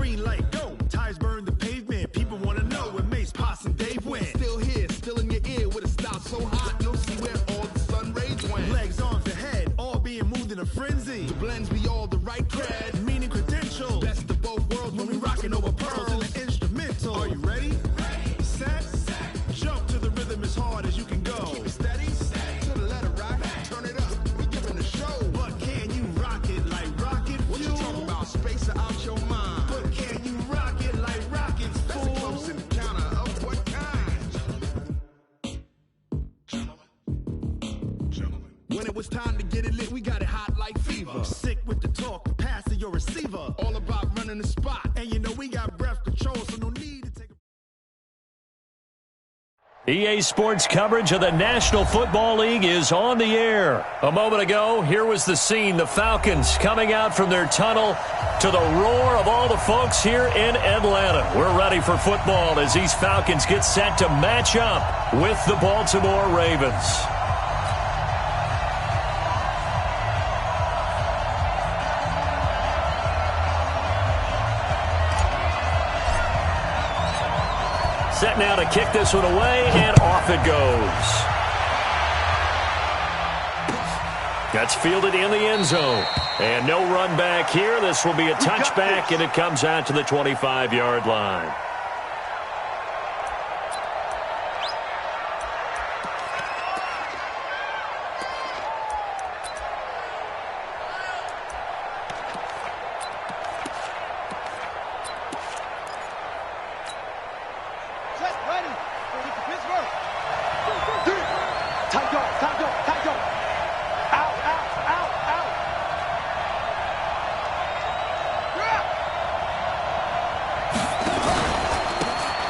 green light, go. Tires burn the pavement. People want to know when Mace, Pops, and Dave win. Still here, still in your ear with a style so hot. You'll see where all the sun rays went. Legs, arms, and head, all being moved in a frenzy. The blends be all the right cred. Meaning credentials. Best of both worlds when we rockin' over pearls in the instrumental. Are you ready? Ready. Set. Jump to the rhythm as hard as you can go. Keep it steady. To the letter rock. Turn it up. We giving the show. But can you rock it like rocket fuel? What you talking about? Space out your mind. But can you rock it like rockets, fool? That's a close encounter of what kind? Gentlemen. When it was time to get it lit, we got it hot like fever. Sick with the talk, passing your receiver. All about running the spot. And you know we got breath control, so no need to take a... EA Sports coverage of the National Football League is on the air. A moment ago, here was the scene. The Falcons coming out from their tunnel to the roar of all the folks here in Atlanta. We're ready for football as these Falcons get set to match up with the Baltimore Ravens. Set now to kick this one away, and off it goes. That's fielded in the end zone. And no run back here. This will be a touchback, and it comes out to the 25-yard line.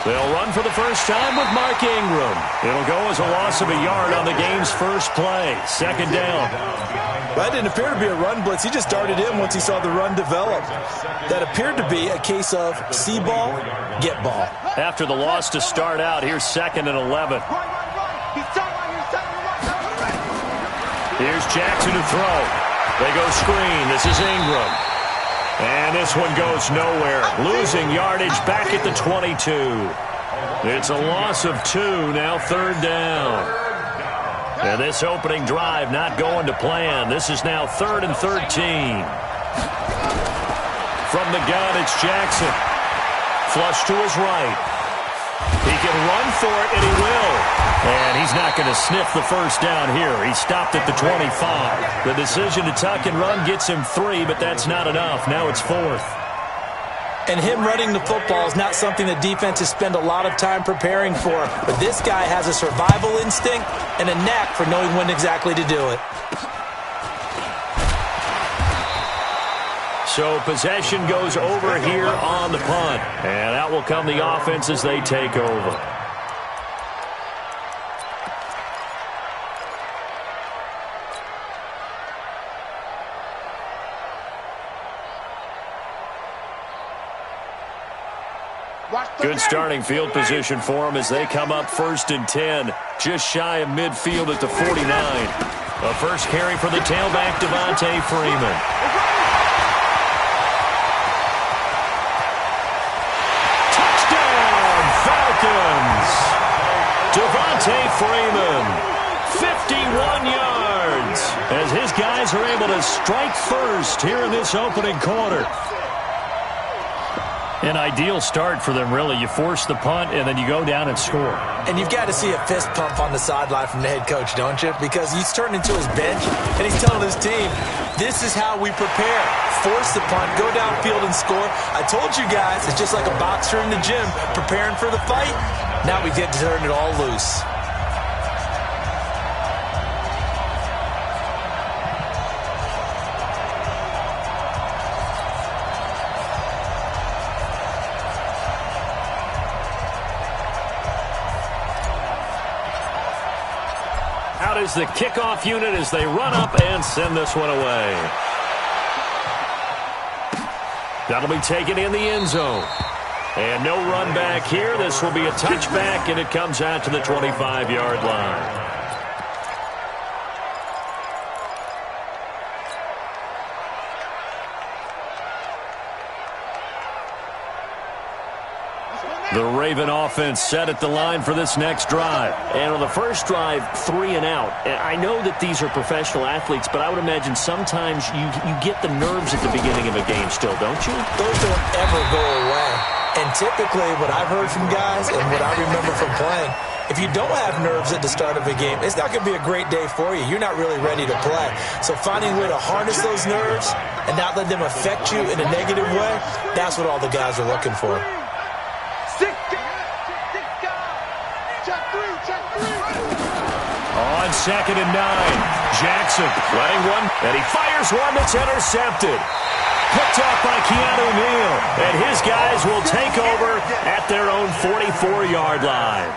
They'll run for the first time with Mark Ingram. It'll go as a loss of a yard on the game's first play. Second down. That didn't appear to be a run blitz. He just darted in once he saw the run develop. That appeared to be a case of see ball, get ball. After the loss to start out, here's 2nd and 11. Here's Jackson to throw. They go screen. This is Ingram. And this one goes nowhere. Losing yardage back at the 22. It's a loss of 2, now 3rd down. And this opening drive not going to plan. This is now 3rd and 13. From the gun, it's Jackson. Flush to his right. He can run for it, and he will. And he's not going to sniff the first down here. He stopped at the 25. The decision to tuck and run gets him 3, but that's not enough. Now it's 4th. And him running the football is not something that defenses spend a lot of time preparing for. But this guy has a survival instinct and a knack for knowing when exactly to do it. So possession goes over here on the punt. And out will come the offense as they take over. Good starting field position for them as they come up 1st and 10. Just shy of midfield at the 49. A first carry for the tailback, Devontae Freeman. Touchdown, Falcons! Devontae Freeman, 51 yards, as his guys are able to strike first here in this opening quarter. An ideal start for them, really. You force the punt, and then you go down and score. And you've got to see a fist pump on the sideline from the head coach, don't you? Because he's turned into his bench, and he's telling his team, this is how we prepare. Force the punt, go downfield and score. I told you guys, it's just like a boxer in the gym preparing for the fight. Now we get to turn it all loose. Out is the kickoff unit as they run up and send this one away. That'll be taken in the end zone. And no run back here. This will be a touchback, and it comes out to the 25-yard line. The Raven offense set at the line for this next drive. And on the first drive, 3 and out. And I know that these are professional athletes, but I would imagine sometimes you get the nerves at the beginning of a game still, don't you? Those don't ever go away. And typically what I've heard from guys and what I remember from playing, if you don't have nerves at the start of a game, it's not going to be a great day for you. You're not really ready to play. So finding a way to harness those nerves and not let them affect you in a negative way, that's what all the guys are looking for. On 2nd and 9, Jackson letting one, and he fires one that's intercepted. Picked off by Keanu Neal, and his guys will take over at their own 44-yard line.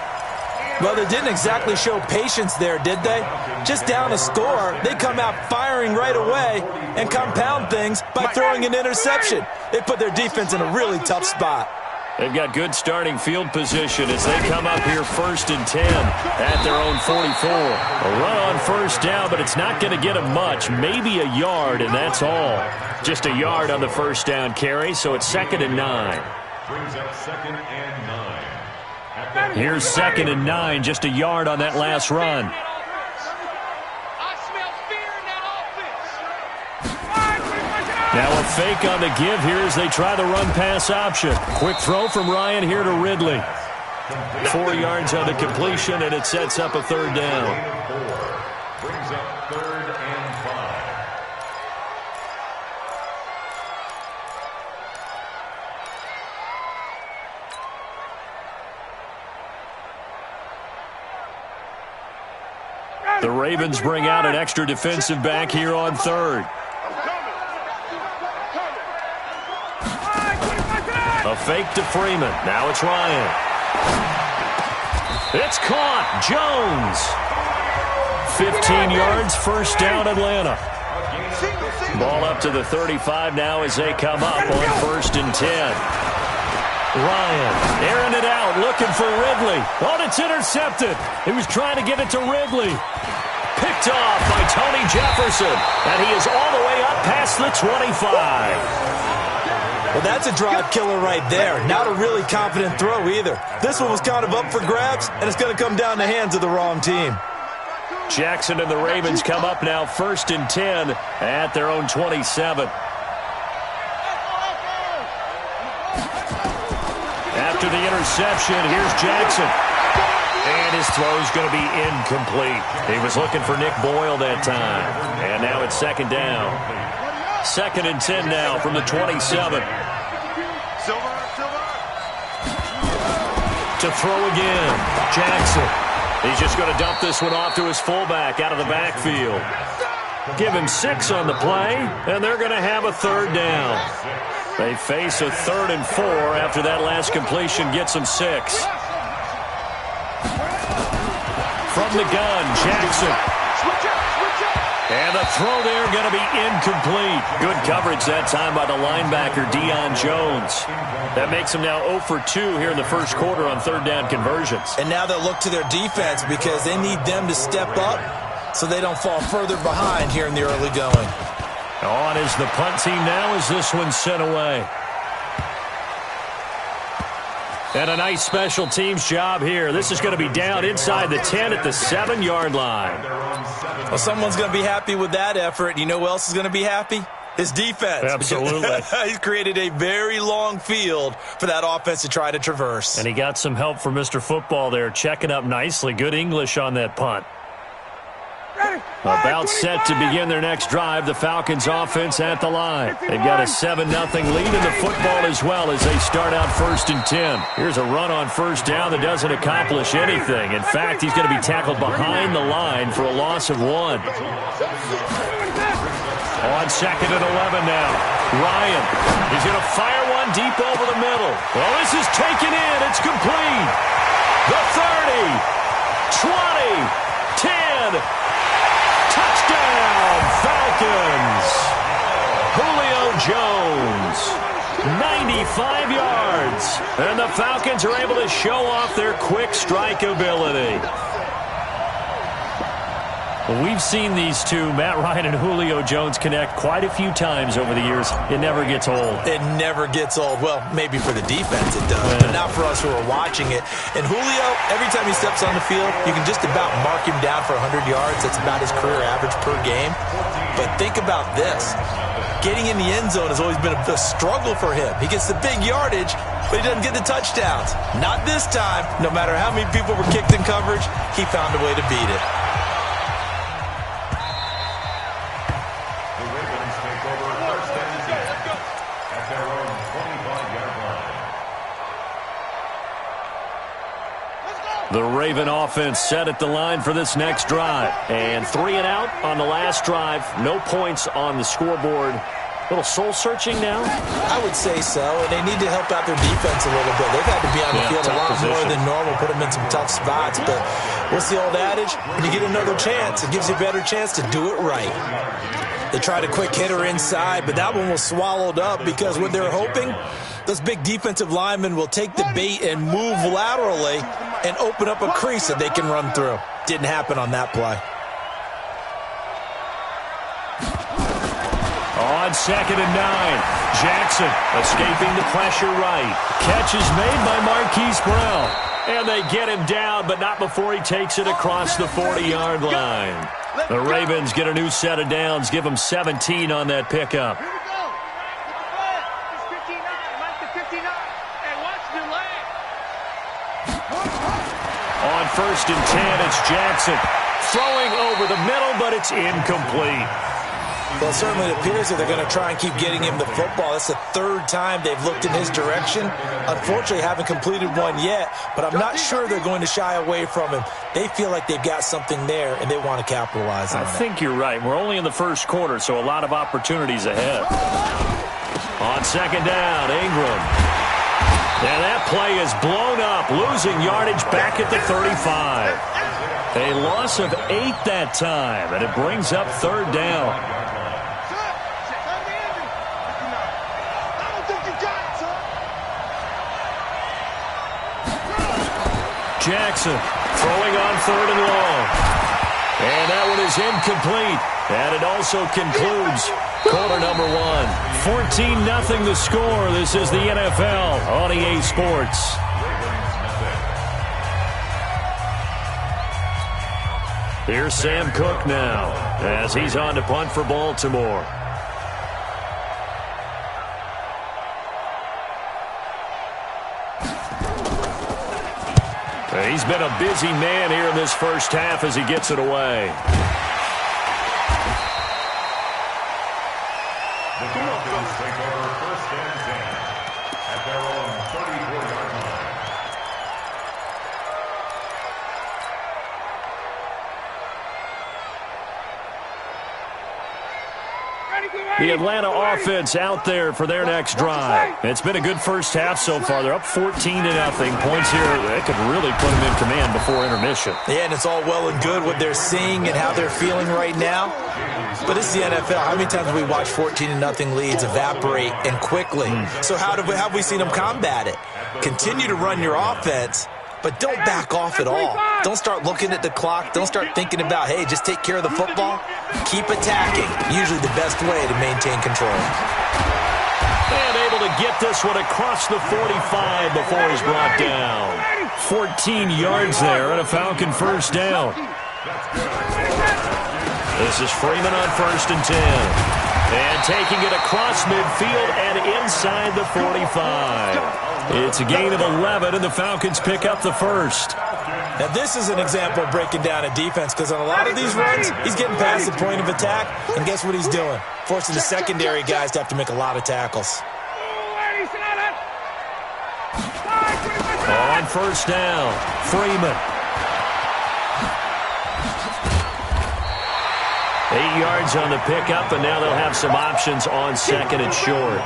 Well, they didn't exactly show patience there, did they? Just down a score, they come out firing right away and compound things by throwing an interception. They put their defense in a really tough spot. They've got good starting field position as they come up here 1st and 10 at their own 44. A run on first down, but it's not going to get them much. Maybe a yard, and that's all. Just a yard on the first down carry, so it's 2nd and 9. Brings up 2nd and 9. Here's 2nd and 9, just a yard on that last run. Now a fake on the give here as they try the run-pass option. Quick throw from Ryan here to Ridley. 4 yards on the completion, and it sets up a 3rd down. Brings up 3rd and 5. The Ravens bring out an extra defensive back here on 3rd. A fake to Freeman. Now it's Ryan. It's caught. Jones. 15 yards, first down, Atlanta. Ball up to the 35 now as they come up on 1st and 10. Ryan airing it out, looking for Ridley. Oh, it's intercepted. He was trying to get it to Ridley. Picked off by Tony Jefferson. And he is all the way up past the 25. Well, that's a drive killer right there. Not a really confident throw either. This one was kind of up for grabs, and it's going to come down the hands of the wrong team. Jackson and the Ravens come up now 1st and 10 at their own 27. After the interception, here's Jackson. And his throw's going to be incomplete. He was looking for Nick Boyle that time. And now it's 2nd down. 2nd and 10 now from the 27. To throw again. Jackson. He's just going to dump this one off to his fullback out of the backfield. Give him 6 on the play, and they're going to have a 3rd down. They face a 3rd and 4 after that last completion gets them 6. From the gun, Jackson. And the throw there going to be incomplete. Good coverage that time by the linebacker, Deion Jones. That makes them now 0 for 2 here in the first quarter on 3rd down conversions. And now they'll look to their defense because they need them to step up so they don't fall further behind here in the early going. On is the punt team now as this one's sent away. And a nice special teams job here. This is going to be down inside the 10 at the 7-yard line. Well, someone's going to be happy with that effort. You know who else is going to be happy? His defense. Absolutely. He's created a very long field for that offense to try to traverse. And he got some help from Mr. Football there, checking up nicely. Good English on that punt. About set to begin their next drive, the Falcons offense at the line. They've got a 7-0 lead in the football as well as they start out 1st and 10. Here's a run on first down that doesn't accomplish anything. In fact, he's going to be tackled behind the line for a loss of 1. On 2nd and 11 now. Ryan, he's going to fire one deep over the middle. Well, this is taken in. It's complete. The 30, 20, 10. Touchdown, Falcons! Julio Jones, 95 yards. And the Falcons are able to show off their quick strike ability. Well, we've seen these two, Matt Ryan and Julio Jones, connect quite a few times over the years. It never gets old. It never gets old. Well, maybe for the defense it does, but not for us who are watching it. And Julio, every time he steps on the field, you can just about mark him down for 100 yards. That's about his career average per game. But think about this. Getting in the end zone has always been a struggle for him. He gets the big yardage, but he doesn't get the touchdowns. Not this time. No matter how many people were kicked in coverage, he found a way to beat it. The Raven offense set at the line for this next drive. And 3 and out on the last drive. No points on the scoreboard. A little soul-searching now? I would say so, and they need to help out their defense a little bit. They've had to be on the field a lot more than normal, put them in some tough spots. But what's the old adage? When you get another chance, it gives you a better chance to do it right. They tried a quick hitter inside, but that one was swallowed up because what they're hoping, those big defensive linemen will take the bait and move laterally and open up a crease that they can run through. Didn't happen on that play. On 2nd and 9, Jackson escaping the pressure right. Catch is made by Marquise Brown. And they get him down, but not before he takes it across the 40-yard line. The Ravens get a new set of downs, give them 17 on that pickup. On 1st and 10, it's Jackson. Throwing over the middle, but it's incomplete. Well, certainly it appears that they're going to try and keep getting him the football. That's the 3rd time they've looked in his direction. Unfortunately, haven't completed one yet, but I'm not sure they're going to shy away from him. They feel like they've got something there, and they want to capitalize on it. I think you're right. We're only in the first quarter, so a lot of opportunities ahead. On 2nd down, Ingram. And that play is blown up, losing yardage back at the 35. A loss of 8 that time, and it brings up 3rd down. Jackson throwing on 3rd and long. And that one is incomplete. And it also concludes quarter number 1. 14-0 the score. This is the NFL on EA Sports. Here's Sam Cook now as he's on to punt for Baltimore. He's been a busy man here in this first half as he gets it away. The Falcons take over 1st and 10 at their own 34-yard line. The Atlanta offense out there for their next drive. It's been a good first half so far. They're up 14-0. Points here, that could really put them in command before intermission. Yeah, and it's all well and good what they're seeing and how they're feeling right now. But it's the NFL. How many times have we watched 14-0 leads evaporate and quickly? So how have we seen them combat it? Continue to run your offense, but don't back off at all. Don't start looking at the clock. Don't start thinking about, hey, just take care of the football. Keep attacking. Usually the best way to maintain control. And able to get this one across the 45 before he's brought down. 14 yards there and a Falcon 1st down. This is Freeman on 1st and 10. And taking it across midfield and inside the 45. It's a gain of 11, and the Falcons pick up the 1st. Now, this is an example of breaking down a defense because on a lot of these runs, he's getting past the point of attack, and guess what he's doing? Forcing the secondary guys to have to make a lot of tackles. On 1st down, Freeman. 8 yards on the pickup, and now they'll have some options on 2nd and short.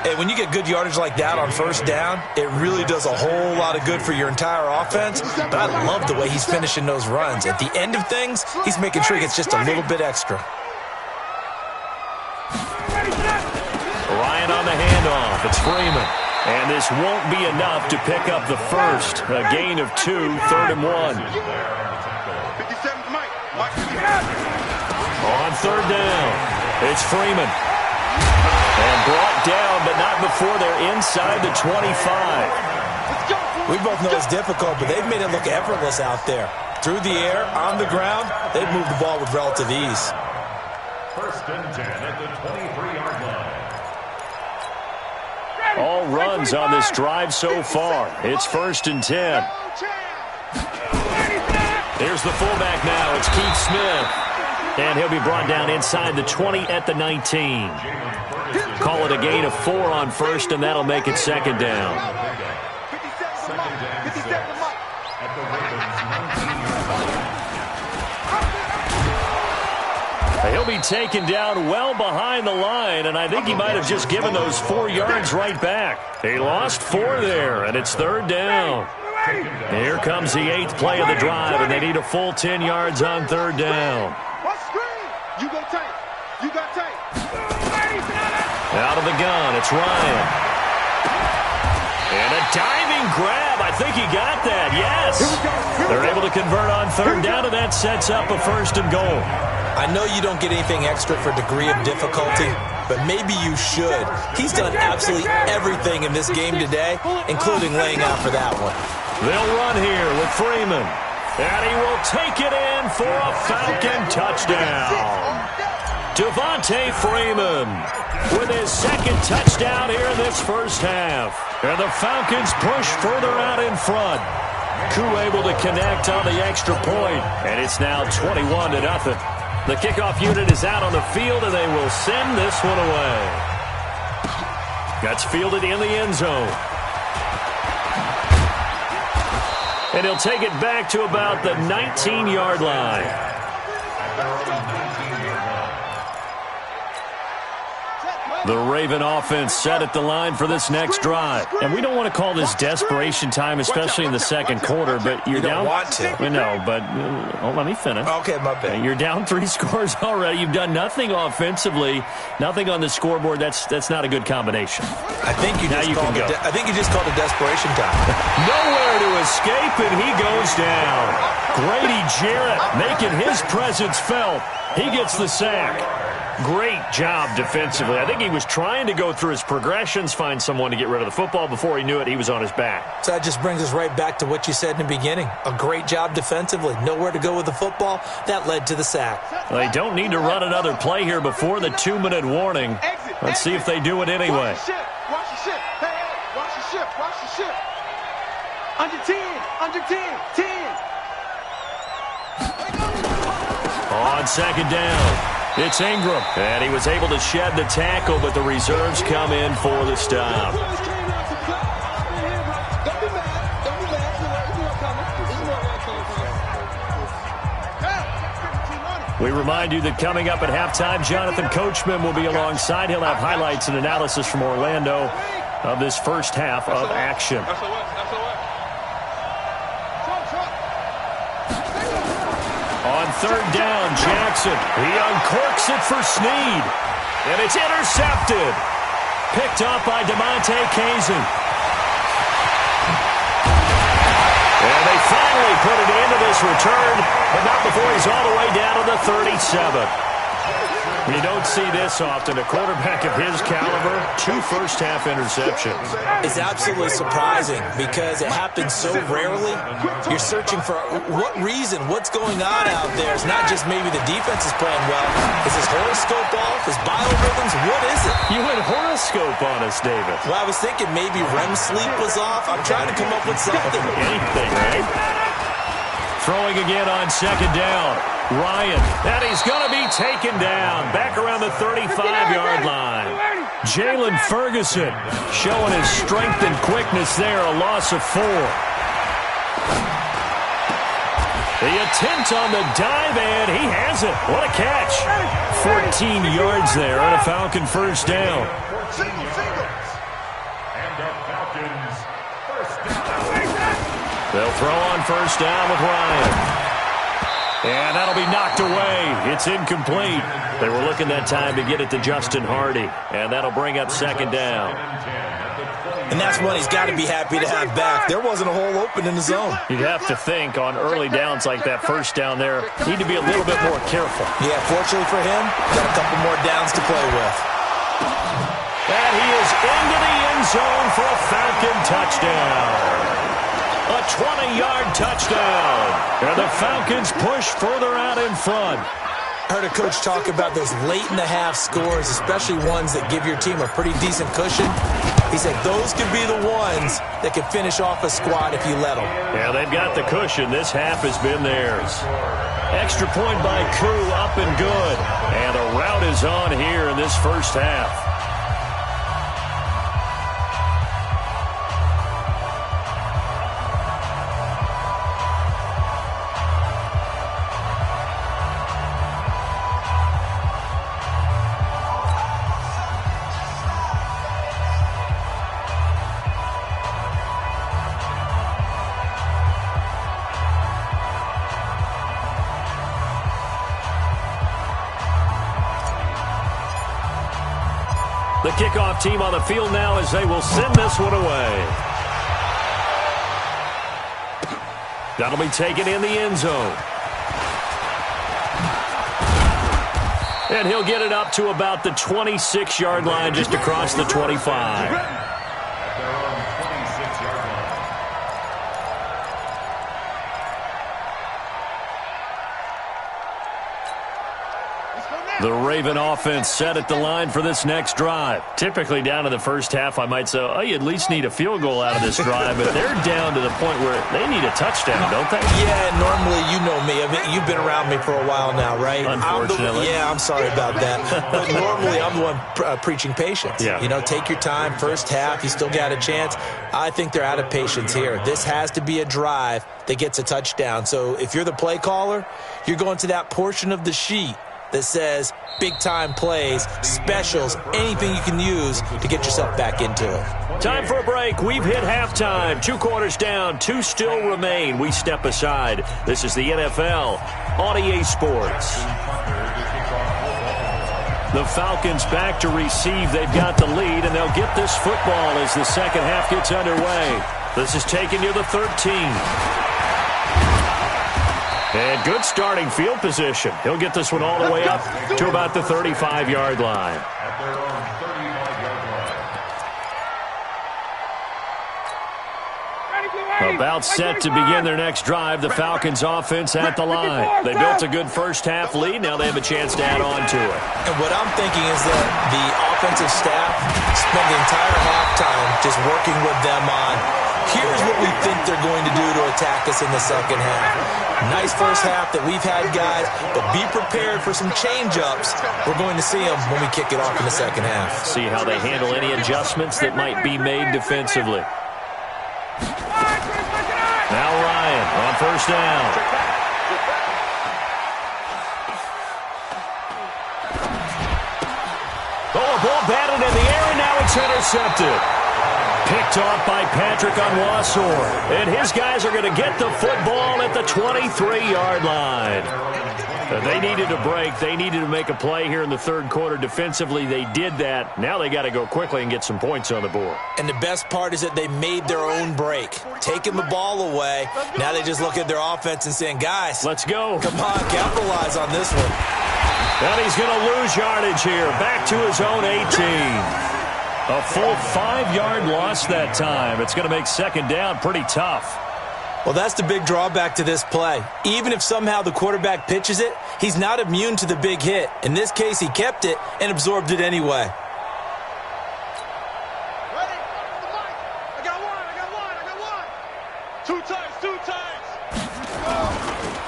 Hey, when you get good yardage like that on 1st down, it really does a whole lot of good for your entire offense. But I love the way he's finishing those runs. At the end of things, he's making sure he gets just a little bit extra. Ryan on the handoff. It's Freeman. And this won't be enough to pick up the 1st. A gain of 2, 3rd and 1. On third down, it's Freeman. And brought down, but not before they're inside the 25. We both know it's difficult, but they've made it look effortless out there. Through the air, on the ground, they've moved the ball with relative ease. First and 10 at the 23-yard line. All runs on this drive so far. It's first and 10. Here's the fullback now. It's Keith Smith. And he'll be brought down inside the 20 at the 19. Call it a gain of 4 on first, and that'll make it second down. He'll be taken down well behind the line, and I think he might have just given those 4 yards right back. He lost 4 there, and it's third down. Here comes the 8th play of the drive, and they need a full 10 yards on third down. Out of the gun, it's Ryan. And a diving grab. I think he got that, yes. They're able to convert on third down, and that sets up a first and goal. I know you don't get anything extra for degree of difficulty, but maybe you should. He's done absolutely everything in this game today, including laying out for that one. They'll run here with Freeman. And he will take it in for a Falcon touchdown. Devontae Freeman with his second touchdown here in this first half. And the Falcons push further out in front. Koo able to connect on the extra point. And it's now 21-0. The kickoff unit is out on the field, and they will send this one away. That's fielded in the end zone. And he'll take it back to about the 19-yard line. The Raven offense set at the line for this next drive. And we don't want to call this desperation time, especially in the second quarter, but you're down. You don't want to. No, but let me finish. Okay, my bad. You're down 3 scores already. You've done nothing offensively, nothing on the scoreboard. That's not a good combination. I think you just called it desperation time. Nowhere to escape, and he goes down. Grady Jarrett making his presence felt. He gets the sack. Great job defensively. I think he was trying to go through his progressions, find someone to get rid of the football. Before he knew it, he was on his back. So that just brings us right back to what you said in the beginning. A great job defensively. Nowhere to go with the football. That led to the sack. Well, they don't need to run another play here before the 2-minute warning. Let's see if they do it anyway. Watch the ship. Hey, watch the ship. Watch the ship. Under 10. 10. On second down. It's Ingram, and he was able to shed the tackle, but the reserves come in for the stop. We remind you that coming up at halftime, Jonathan Coachman will be alongside. He'll have highlights and analysis from Orlando of this first half of action. On third down, Jackson. He uncorks it for Snead. And it's intercepted. Picked up by DeMonte Kazin. And they finally put it into this return, but not before he's all the way down to the 37. You don't see this often. A quarterback of his caliber, 2 first-half interceptions. It's absolutely surprising because it happens so rarely. You're searching for what reason, what's going on out there. It's not just maybe the defense is playing well. Is his horoscope off? His biorhythms? What is it? You went horoscope on us, David. Well, I was thinking maybe REM sleep was off. I'm trying to come up with something. Anything, right? Throwing again on second down. Ryan, and he's going to be taken down back around the 35-yard line. Jalen Ferguson showing his strength and quickness there, a loss of 4. The attempt on the dive, and he has it. What a catch. 14 yards there on a Falcon first down. They'll throw on first down with Ryan. And that'll be knocked away. It's incomplete. They were looking that time to get it to Justin Hardy. And that'll bring up second down. and that's one he's got to be happy to have back. There wasn't a hole open in the zone. You'd have to think on early downs like that first down there, need to be a little bit more careful. Yeah, fortunately for him, got a couple more downs to play with. And he is into the end zone for a Falcon touchdown. A 20-yard touchdown. And the Falcons push further out in front. I heard a coach talk about those late-in-the-half scores, especially ones that give your team a pretty decent cushion. He said those could be the ones that can finish off a squad if you let them. Yeah, they've got the cushion. This half has been theirs. Extra point by Koo, up and good. And the rout is on here in this first half. The kickoff team on the field now as they will send this one away. That'll be taken in the end zone. And he'll get it up to about the 26-yard line, just across the 25. The Raven offense set at the line for this next drive. Typically down in the first half, I might say, oh, you at least need a field goal out of this drive, but they're down to the point where they need a touchdown, don't they? Yeah, normally, you know me. I mean, you've been around me for a while now, right? Unfortunately. I'm sorry about that. But normally, I'm the one preaching patience. Yeah. You know, take your time. First half, you still got a chance. I think they're out of patience here. This has to be a drive that gets a touchdown. So if you're the play caller, you're going to that portion of the sheet that says big-time plays, specials, anything you can use to get yourself back into it. Time for a break. We've hit halftime. 2 quarters down. 2 still remain. We step aside. This is the NFL on EA Sports. The Falcons back to receive. They've got the lead, and they'll get this football as the second half gets underway. This is taken near the 13. And good starting field position. He'll get this one all the way up to about the 35-yard line. About set to begin their next drive. The Falcons offense at the line. They built a good first half lead. Now they have a chance to add on to it. And what I'm thinking is that the offensive staff spent the entire halftime just working with them on, here's what we think they're going to do to attack us in the second half. Nice first half that we've had, guys, but be prepared for some change-ups. We're going to see them when we kick it off in the second half. See how they handle any adjustments that might be made defensively. Now Ryan on first down. Oh, a ball batted in the air, and now it's intercepted. Picked off by Patrick Onwuasor. And his guys are going to get the football at the 23-yard line. They needed a break. They needed to make a play here in the third quarter. Defensively, they did that. Now they got to go quickly and get some points on the board. And the best part is that they made their own break. Taking the ball away. Now they just look at their offense and saying, guys, let's go. Come on, capitalize on this one. And he's going to lose yardage here. Back to his own 18. A full 5-yard loss that time. It's going to make second down pretty tough. Well, that's the big drawback to this play. Even if somehow the quarterback pitches it, he's not immune to the big hit. In this case, he kept it and absorbed it anyway. Ready? I got one. 2 times.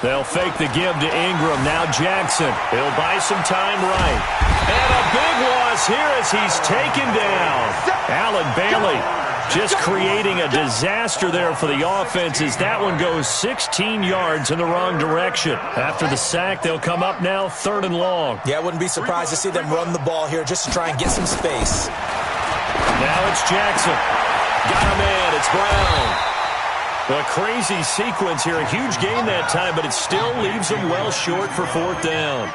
They'll fake the give to Ingram. Now Jackson. He'll buy some time right. And a big loss here as he's taken down. Allen Bailey just creating a disaster there for the offense as that one goes 16 yards in the wrong direction. After the sack, they'll come up now 3rd and long. Yeah, I wouldn't be surprised to see them run the ball here just to try and get some space. Now it's Jackson. Got him in. It's Brown. A crazy sequence here. A huge gain that time, but it still leaves them well short for 4th down.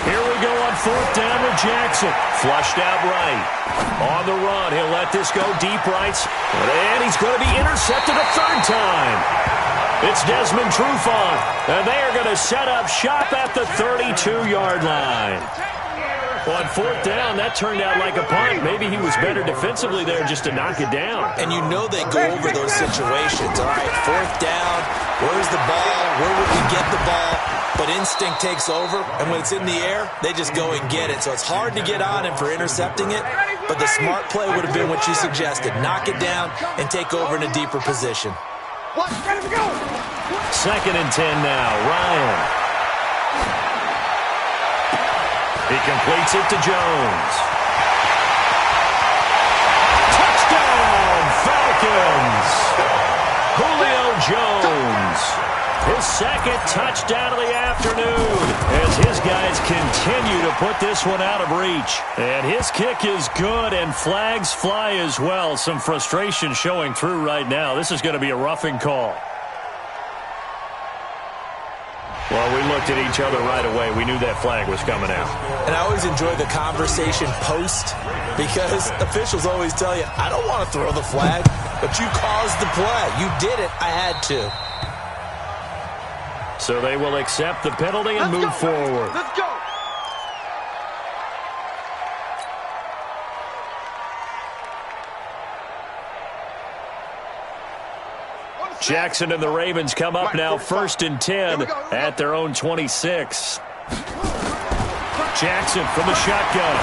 Here we go on on fourth down with Jackson. Flushed out right. On the run, he'll let this go deep right. And he's going to be intercepted a third time. It's Desmond Trufant. And they are going to set up shop at the 32-yard line. Well, on fourth down, that turned out like a punt. Maybe he was better defensively there just to knock it down. And you know they go over those situations. All right, fourth down, where's the ball? Where would we get the ball? But instinct takes over, and when it's in the air, they just go and get it. So it's hard to get on him for intercepting it, but the smart play would have been what you suggested. Knock it down and take over in a deeper position. Second and 10 now. Ryan. He completes it to Jones. Touchdown, Falcons! Julio Jones. His second touchdown of the afternoon as his guys continue to put this one out of reach. And his kick is good, and flags fly as well. Some frustration showing through right now. This is going to be a roughing call. Well, we looked at each other right away. We knew that flag was coming out. And I always enjoy the conversation post because officials always tell you, I don't want to throw the flag, but you caused the play. You did it. I had to. So they will accept the penalty and move forward. Let's go. Jackson and the Ravens come up now first and 10 at their own 26. Jackson from the shotgun.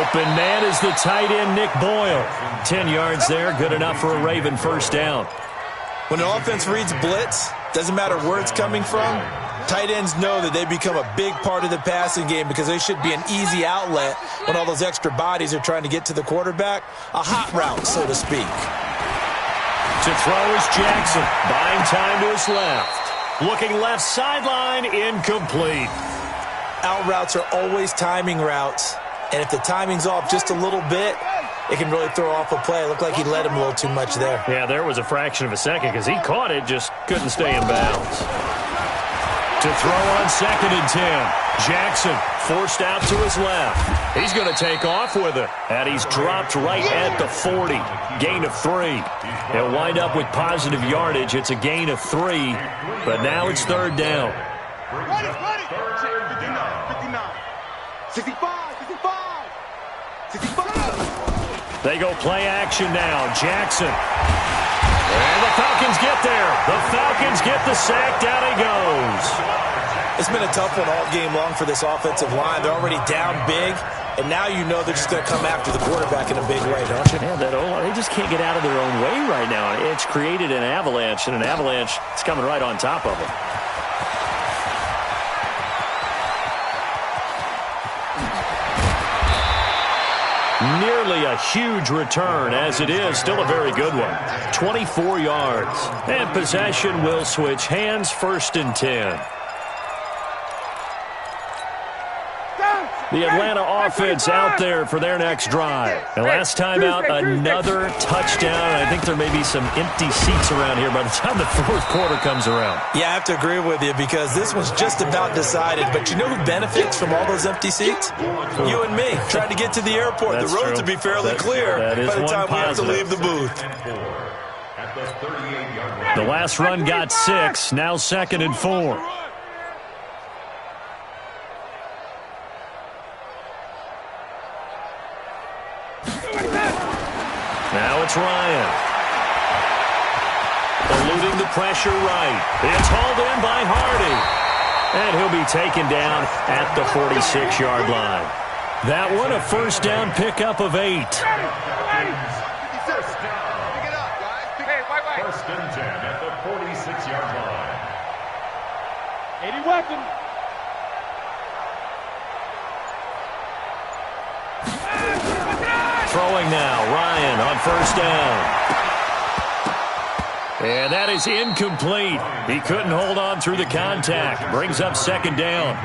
Open man is the tight end, Nick Boyle. 10 yards there, good enough for a Raven first down. When an offense reads blitz, doesn't matter where it's coming from, tight ends know that they become a big part of the passing game because they should be an easy outlet when all those extra bodies are trying to get to the quarterback. A hot route, so to speak. To throw is Jackson, buying time to his left. Looking left sideline, incomplete. Out routes are always timing routes, and if the timing's off just a little bit, it can really throw off a play. It looked like he led him a little too much there. Yeah, there was a fraction of a second because he caught it, just couldn't stay in bounds. To throw on second and 10. Jackson forced out to his left. He's going to take off with it. And he's dropped right at the 40. Gain of 3. He'll wind up with positive yardage. It's a gain of 3. But now it's third down. 65. They go play action now. Jackson. And the Falcons get there. The Falcons get the sack. Down he goes. It's been a tough one all game long for this offensive line. They're already down big, and now you know they're just going to come after the quarterback in a big way, don't you? Yeah, they just can't get out of their own way right now. It's created an avalanche, and an avalanche is coming right on top of them. Nearly a huge return, as it is still a very good one. 24 yards. And possession will switch hands, first and 10. The Atlanta offense out there for their next drive. And last time out, another touchdown. I think there may be some empty seats around here by the time the fourth quarter comes around. Yeah, I have to agree with you because this one's just about decided. But you know who benefits from all those empty seats? You and me, trying to get to the airport. That's the roads true. will be fairly clear that is by the time one we have to positive. leave the booth. The last run got 6. Now second and 4. Now it's Ryan. Eluding the pressure right. It's hauled in by Hardy. And he'll be taken down at the 46-yard line. That one, a first down pickup of 8. First and 10 at the 46-yard line. 80 weapon. Throwing now, Ryan on first down. And that is incomplete. He couldn't hold on through the contact. Brings up second down.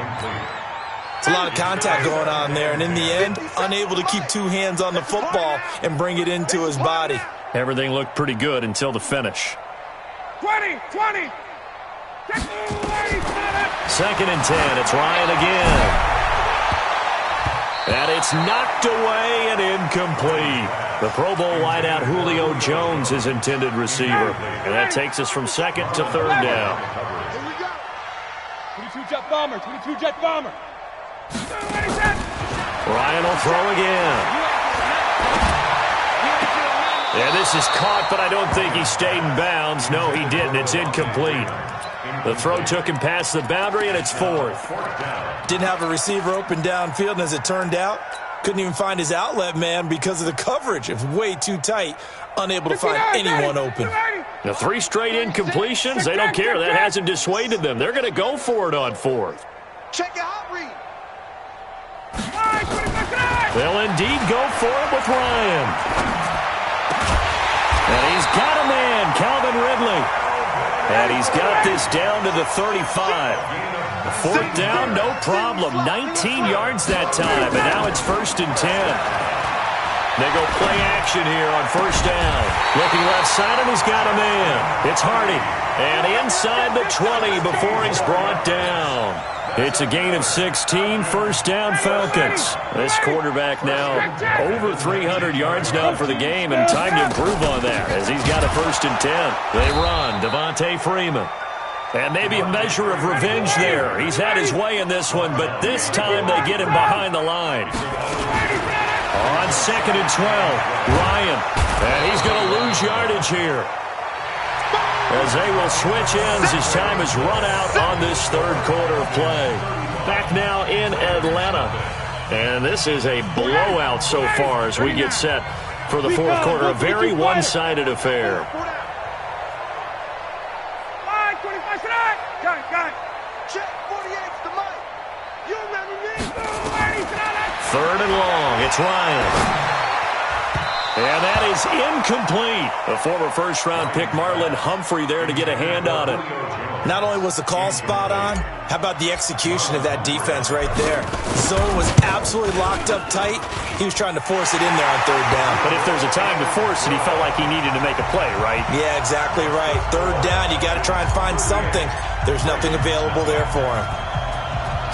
It's a lot of contact going on there, and in the end, unable to keep two hands on the football and bring it into his body. Everything looked pretty good until the finish. 20. 2nd and 10. It's Ryan again. And it's knocked away and incomplete. The Pro Bowl wideout Julio Jones is intended receiver. And that takes us from 2nd to 3rd down. Here we go. 22 jet bomber, 22 jet bomber. Ryan will throw again. And this is caught, but I don't think he stayed in bounds. No, he didn't. It's incomplete. The throw took him past the boundary, and it's 4th. Didn't have a receiver open downfield, and as it turned out, couldn't even find his outlet man because of the coverage. It was way too tight, unable to find anyone open. The 3 straight incompletions, they don't care. That hasn't dissuaded them. They're going to go for it on 4th. Check your hot read. They'll indeed go for it with Ryan. And he's got a man, Calvin Ridley. And he's got this down to the 35. 4th down, no problem. 19 yards that time, and now it's 1st and 10. They go play action here on 1st down. Looking left side, and he's got a man. It's Hardy. And inside the 20 before he's brought down. It's a gain of 16, 1st down Falcons. This quarterback now over 300 yards now for the game, and time to improve on that as he's got a 1st and 10. They run, Devontae Freeman. And maybe a measure of revenge there. He's had his way in this one, but this time they get him behind the line. On 2nd and 12, Ryan. And he's going to lose yardage here, as they will switch ends as time is run out on this 3rd quarter of play. Back now in Atlanta. And this is a blowout so far as we get set for the 4th quarter. A very one-sided affair. Check 48's the mic. You remember me? 3rd and long. It's Ryan. And that is incomplete. The former 1st-round pick Marlon Humphrey there to get a hand on it. Not only was the call spot on, how about the execution of that defense right there? Zone was absolutely locked up tight. He was trying to force it in there on 3rd down. But if there's a time to force it, he felt like he needed to make a play, right? Yeah, exactly right. 3rd down, you got to try and find something. There's nothing available there for him.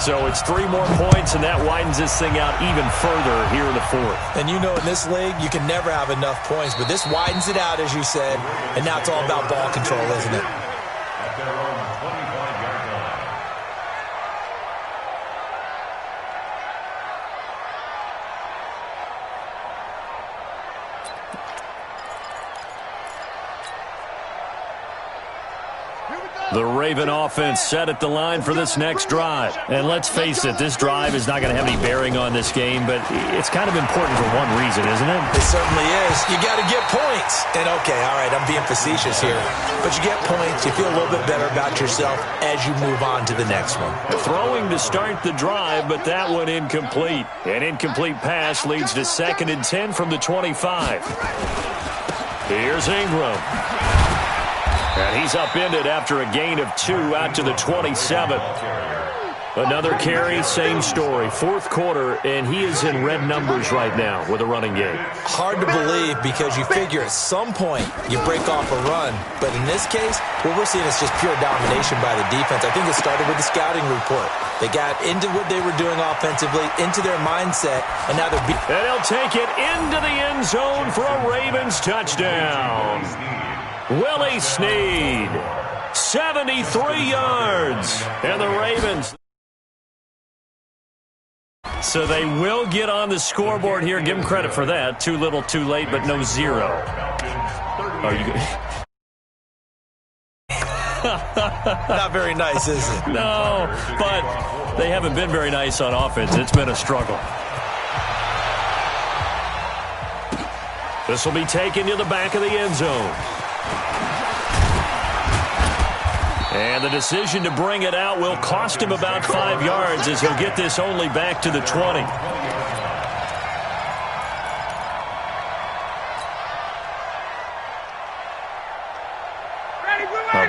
So it's 3 more points, and that widens this thing out even further here in the 4th. And you know in this league, you can never have enough points, but this widens it out, as you said, and now it's all about ball control, isn't it? At their own 25-yard line. The Raven offense set at the line for this next drive. And let's face it, this drive is not going to have any bearing on this game, but it's kind of important for one reason, isn't it? It certainly is. You got to get points. And okay, all right, I'm being facetious here. But you get points, you feel a little bit better about yourself as you move on to the next one. Throwing to start the drive, but that one incomplete. An incomplete pass leads to 2nd and 10 from the 25. Here's Ingram. And he's upended after a gain of 2 out to the 27. Another carry, same story. 4th quarter, and he is in red numbers right now with a running game. Hard to believe because you figure at some point you break off a run. But in this case, what we're seeing is just pure domination by the defense. I think it started with the scouting report. They got into what they were doing offensively, into their mindset, and now they're And they'll take it into the end zone for a Ravens touchdown. Willie Snead, 73 yards, and the Ravens. So they will get on the scoreboard here. Give them credit for that. Too little, too late, but no 0. Are you? not very nice, is it? No, but they haven't been very nice on offense. It's been a struggle. This will be taken to the back of the end zone. And the decision to bring it out will cost him about 5 yards as he'll get this only back to the 20.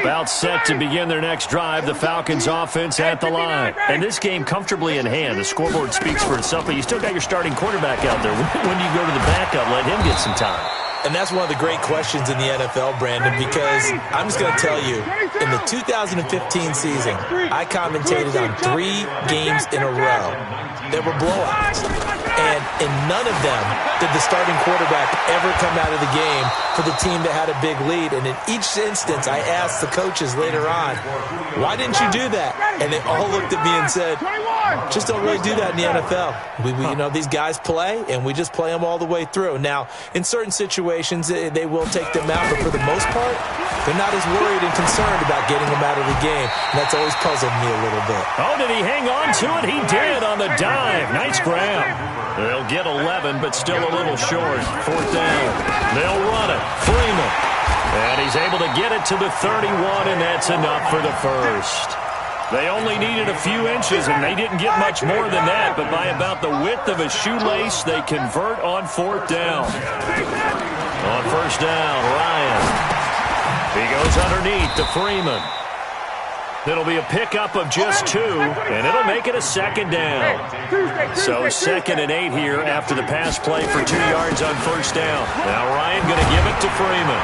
About set to begin their next drive, the Falcons offense at the line. And this game comfortably in hand. The scoreboard speaks for itself, but you still got your starting quarterback out there. When do you go to the backup? Let him get some time. And that's one of the great questions in the NFL, Brandon, because I'm just going to tell you, in the 2015 season, I commentated on 3 games in a row. There were blowouts. And in none of them did the starting quarterback ever come out of the game for the team that had a big lead. And in each instance, I asked the coaches later on, why didn't you do that? And they all looked at me and said, just don't really do that in the NFL. You know, these guys play, and we just play them all the way through. Now, in certain situations, they will take them out, but for the most part, they're not as worried and concerned about getting them out of the game. And that's always puzzled me a little bit. Oh, did he hang on to it? He did on the dive. Nice grab. They'll get 11, but still a little short. 4th down. They'll run it. Freeman. And he's able to get it to the 31, and that's enough for the first. They only needed a few inches, and they didn't get much more than that, but by about the width of a shoelace, they convert on 4th down. On 1st down, Ryan. He goes underneath to Freeman. It'll be a pickup of just 2, and it'll make it a 2nd down. So 2nd and 8 here after the pass play for 2 yards on 1st down. Now Ryan going to give it to Freeman.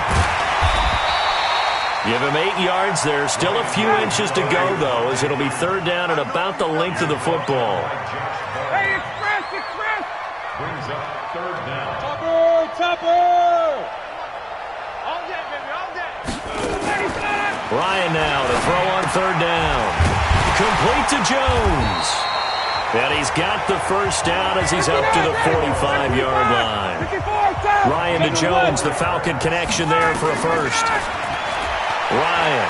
Give him 8 yards there. Still a few inches to go, though, as it'll be 3rd down and about the length of the football. Hey, Express! Brings up 3rd down. Topper! All that, baby, all that. Ryan now to throw on 3rd down. Complete to Jones. And he's got the 1st down as he's up to the 45-yard line. Ryan to Jones, the Falcon connection there for a first. Ryan.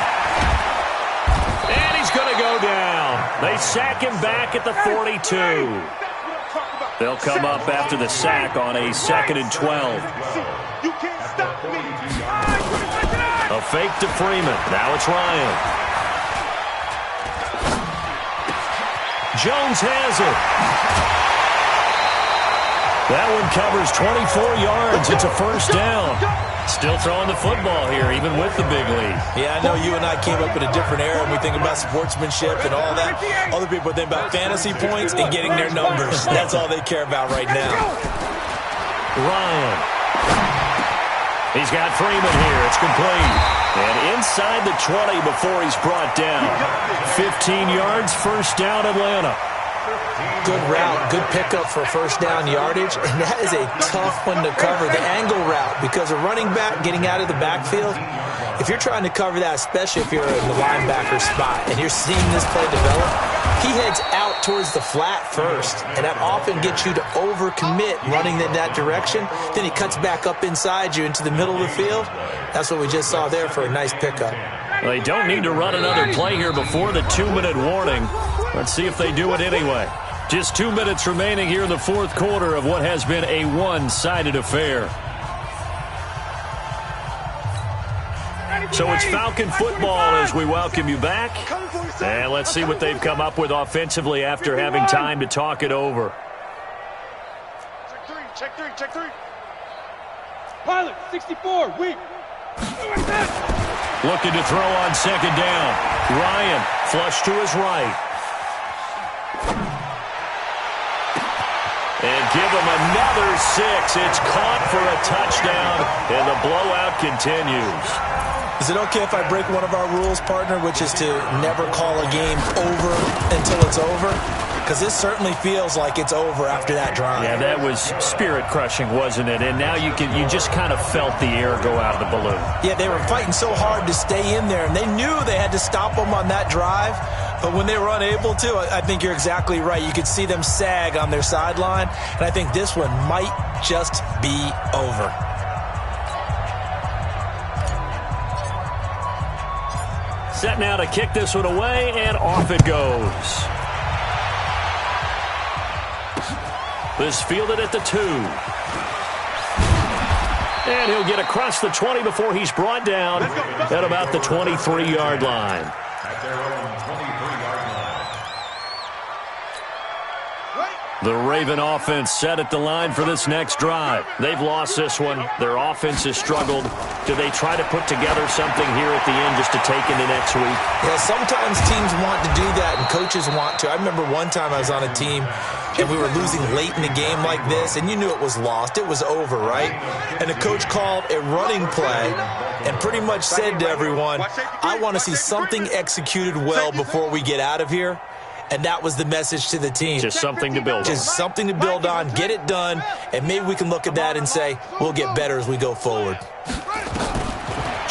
And he's going to go down. They sack him back at the 42. They'll come up after the sack on a 2nd and 12. You can't stop me. A fake to Freeman. Now it's Ryan. Jones has it. That one covers 24 yards. It's a 1st down. Still throwing the football here, even with the big lead. Yeah, I know you and I came up in a different era, and we think about sportsmanship and all that. Other people think about fantasy points and getting their numbers. That's all they care about right now. Ryan. He's got Freeman here. It's complete. And inside the 20 before he's brought down. 15 yards, 1st down, Atlanta. Good route, good pickup for 1st down yardage, and that is a tough one to cover, the angle route, because a running back getting out of the backfield, if you're trying to cover that, especially if you're in the linebacker spot and you're seeing this play develop, he heads out towards the flat first, and that often gets you to overcommit running in that direction. Then he cuts back up inside you into the middle of the field. That's what we just saw there for a nice pickup. They don't need to run another play here before the 2-minute warning. Let's see if they do it anyway. Just 2 minutes remaining here in the 4th quarter of what has been a one-sided affair. So it's Falcon football as we welcome you back. And let's see what they've come up with offensively after having time to talk it over. Check three. Pilot, 64, weak. Looking to throw on 2nd down. Ryan, flush to his right. And give him another 6. It's caught for a touchdown, and the blowout continues. Is it okay if I break one of our rules, partner, which is to never call a game over until it's over? Because this certainly feels like it's over after that drive. Yeah, that was spirit-crushing, wasn't it? And now you just kind of felt the air go out of the balloon. Yeah, they were fighting so hard to stay in there, and they knew they had to stop them on that drive. But when they were unable to, I think you're exactly right. You could see them sag on their sideline, and I think this one might just be over. Set now to kick this one away, and off it goes. This fielded at the 2. And he'll get across the 20 before he's brought down at about the 23-yard line. At their own 23-yard line. The Raven offense set at the line for this next drive. They've lost this one. Their offense has struggled. Do they try to put together something here at the end just to take into next week? Yeah, sometimes teams want to do that and coaches want to. I remember one time I was on a team and we were losing late in the game like this, and you knew it was lost. It was over, right? And the coach called a running play and pretty much said to everyone, I want to see something executed well before we get out of here. And that was the message to the team. Just something to build on. Just something to build on, get it done, and maybe we can look at that and say, we'll get better as we go forward.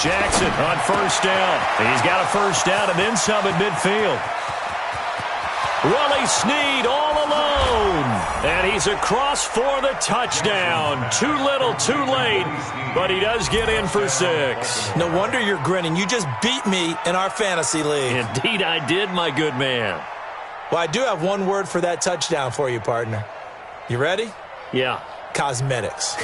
Jackson on first down. He's got a first down and then some at midfield. Willie Snead all alone. And he's across for the touchdown. Too little, too late, but he does get in for 6. No wonder you're grinning. You just beat me in our fantasy league. Indeed I did, my good man. Well, I do have one word for that touchdown for you, partner. You ready? Yeah. Cosmetics.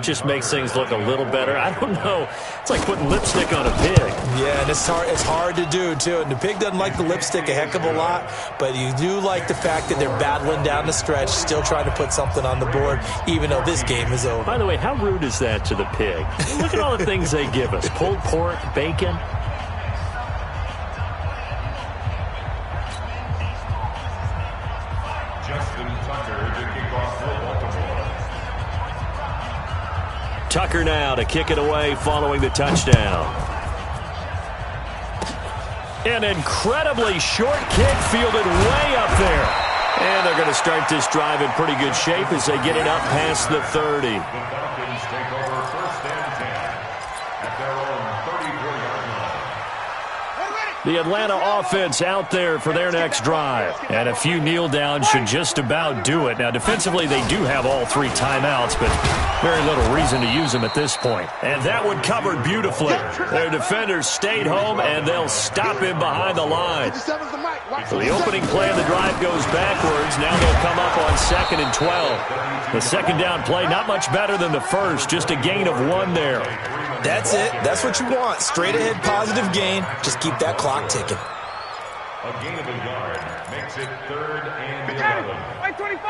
Just makes things look a little better. I don't know. It's like putting lipstick on a pig. Yeah, and it's hard to do, too. And the pig doesn't like the lipstick a heck of a lot, but you do like the fact that they're battling down the stretch, still trying to put something on the board, even though this game is over. By the way, how rude is that to the pig? Look at all the things they give us. Pulled pork, bacon. Tucker now to kick it away following the touchdown. An incredibly short kick fielded way up there. And they're going to start this drive in pretty good shape as they get it up past the 30. The Falcons take over first and 10 at their own 34-yard line. The Atlanta offense out there for their next drive. And a few kneel downs should just about do it. Now, defensively, they do have all 3 timeouts, but very little reason to use them at this point. And that one covered beautifully. Their defenders stayed home, and they'll stop him behind the line. So the opening play of the drive goes backwards. Now they'll come up on 2nd and 12. The second down play, not much better than the first, just a gain of 1 there. That's it. That's what you want. Straight ahead positive gain. Just keep that clock ticking. A gain of a yard makes it 3rd and 11. Right 25.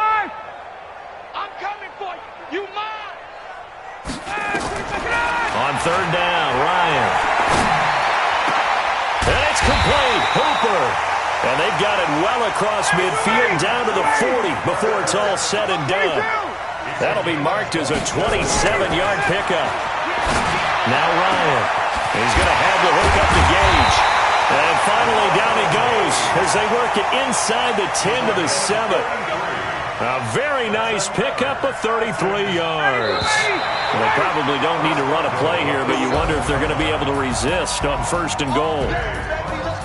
I'm coming for you. You mine. On 3rd down, Ryan. And it's complete. Hooper. And they've got it well across midfield down to the 40 before it's all said and done. That'll be marked as a 27-yard pickup. Now Ryan. He's going to have to hook up the gauge. And finally down he goes as they work it inside the 10 to the 7. A very nice pickup of 33 yards. Well, they probably don't need to run a play here, but you wonder if they're going to be able to resist on 1st and goal.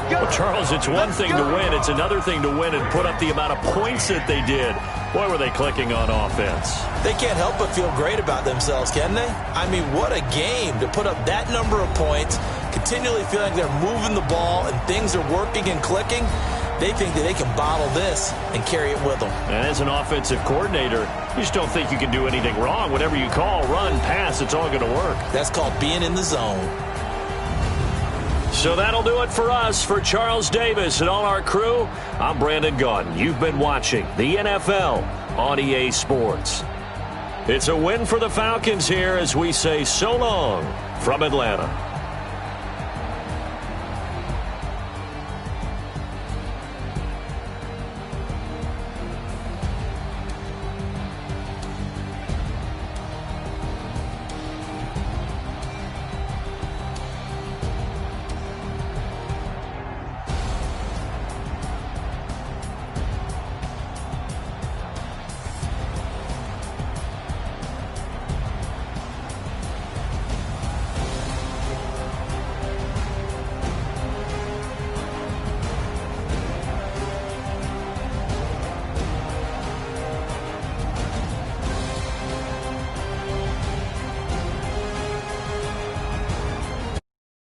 Well, Charles, it's one thing to win. It's another thing to win and put up the amount of points that they did. Boy, were they clicking on offense. They can't help but feel great about themselves, can they? I mean, what a game to put up that number of points, continually feeling they're moving the ball and things are working and clicking. They think that they can bottle this and carry it with them. And as an offensive coordinator, you just don't think you can do anything wrong. Whatever you call, run, pass, it's all going to work. That's called being in the zone. So that'll do it for us. For Charles Davis and all our crew, I'm Brandon Gaudin. You've been watching the NFL on EA Sports. It's a win for the Falcons here as we say so long from Atlanta.